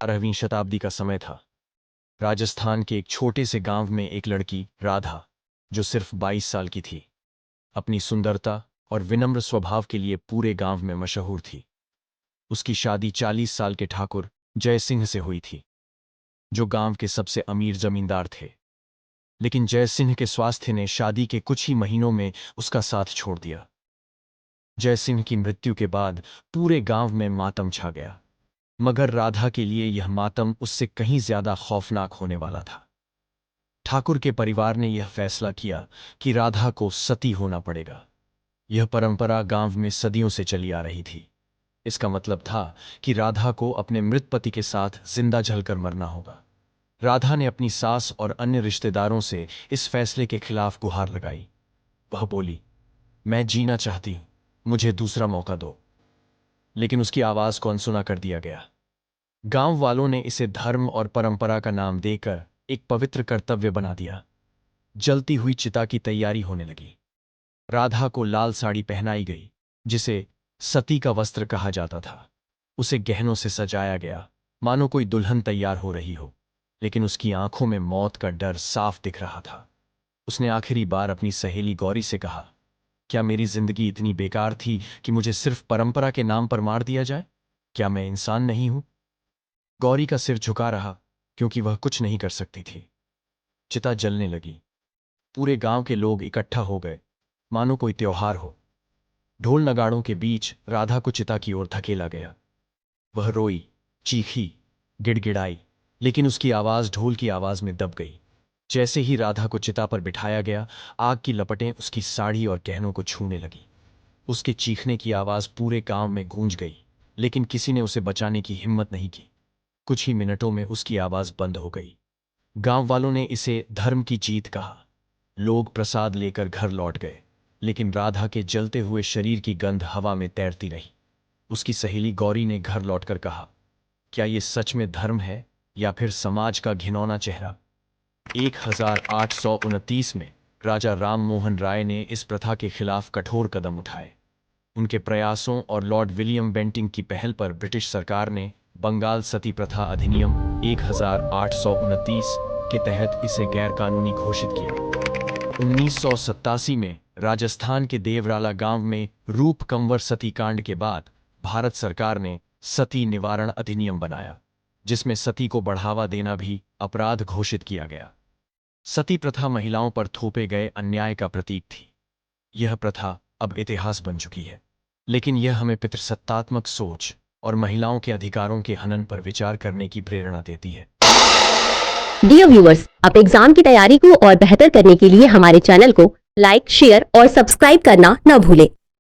18वीं शताब्दी का समय था। राजस्थान के एक छोटे से गांव में एक लड़की राधा, जो सिर्फ 22 साल की थी, अपनी सुंदरता और विनम्र स्वभाव के लिए पूरे गांव में मशहूर थी। उसकी शादी 40 साल के ठाकुर जय सिंह से हुई थी, जो गांव के सबसे अमीर जमींदार थे। लेकिन जय सिंह के स्वास्थ्य ने शादी के कुछ ही महीनों में उसका साथ छोड़ दिया। जय सिंह की मृत्यु के बाद पूरे गांव में मातम छा गया, मगर राधा के लिए यह मातम उससे कहीं ज्यादा खौफनाक होने वाला था। ठाकुर के परिवार ने यह फैसला किया कि राधा को सती होना पड़ेगा। यह परंपरा गांव में सदियों से चली आ रही थी। इसका मतलब था कि राधा को अपने मृत पति के साथ जिंदा जलकर मरना होगा। राधा ने अपनी सास और अन्य रिश्तेदारों से इस फैसले के खिलाफ गुहार लगाई। वह बोली, मैं जीना चाहती हूं, मुझे दूसरा मौका दो। लेकिन उसकी आवाज को अनसुना कर दिया गया। गांव वालों ने इसे धर्म और परंपरा का नाम देकर एक पवित्र कर्तव्य बना दिया। जलती हुई चिता की तैयारी होने लगी। राधा को लाल साड़ी पहनाई गई, जिसे सती का वस्त्र कहा जाता था। उसे गहनों से सजाया गया, मानो कोई दुल्हन तैयार हो रही हो। लेकिन उसकी आंखों में मौत का डर साफ दिख रहा था। उसने आखिरी बार अपनी सहेली गौरी से कहा, क्या मेरी जिंदगी इतनी बेकार थी कि मुझे सिर्फ परंपरा के नाम पर मार दिया जाए? क्या मैं इंसान नहीं हूं? गौरी का सिर झुका रहा, क्योंकि वह कुछ नहीं कर सकती थी। चिता जलने लगी। पूरे गांव के लोग इकट्ठा हो गए, मानो कोई त्योहार हो। ढोल नगाड़ों के बीच राधा को चिता की ओर धकेला गया। वह रोई, चीखी, गिड़गिड़ाई, लेकिन उसकी आवाज ढोल की आवाज में दब गई। जैसे ही राधा को चिता पर बिठाया गया, आग की लपटें उसकी साड़ी और गहनों को छूने लगी। उसके चीखने की आवाज पूरे गांव में गूंज गई, लेकिन किसी ने उसे बचाने की हिम्मत नहीं की। कुछ ही मिनटों में उसकी आवाज बंद हो गई। गांव वालों ने इसे धर्म की जीत कहा। लोग प्रसाद लेकर घर लौट गए, लेकिन राधा के जलते हुए शरीर की गंध हवा में तैरती रही। उसकी सहेली गौरी ने घर लौटकर कहा, क्या ये सच में धर्म है या फिर समाज का घिनौना चेहरा? 1829 में राजा राम मोहन राय ने इस प्रथा के खिलाफ कठोर कदम उठाए। उनके प्रयासों और लॉर्ड विलियम बेंटिंग की पहल पर ब्रिटिश सरकार ने बंगाल सती प्रथा अधिनियम 1829 के तहत इसे गैरकानूनी घोषित किया। 1987 में राजस्थान के देवराला गांव में रूप कंवर सती कांड के बाद भारत सरकार ने सती निवारण अधिनियम बनाया, जिसमें सती को बढ़ावा देना भी अपराध घोषित किया गया। सती प्रथा महिलाओं पर थोपे गए अन्याय का प्रतीक थी। यह प्रथा अब इतिहास बन चुकी है, लेकिन यह हमें पितृसत्तात्मक सोच और महिलाओं के अधिकारों के हनन पर विचार करने की प्रेरणा देती है। डियर व्यूअर्स, आप एग्जाम की तैयारी को और बेहतर करने के लिए हमारे चैनल को लाइक, शेयर और सब्सक्राइब करना न भूलें।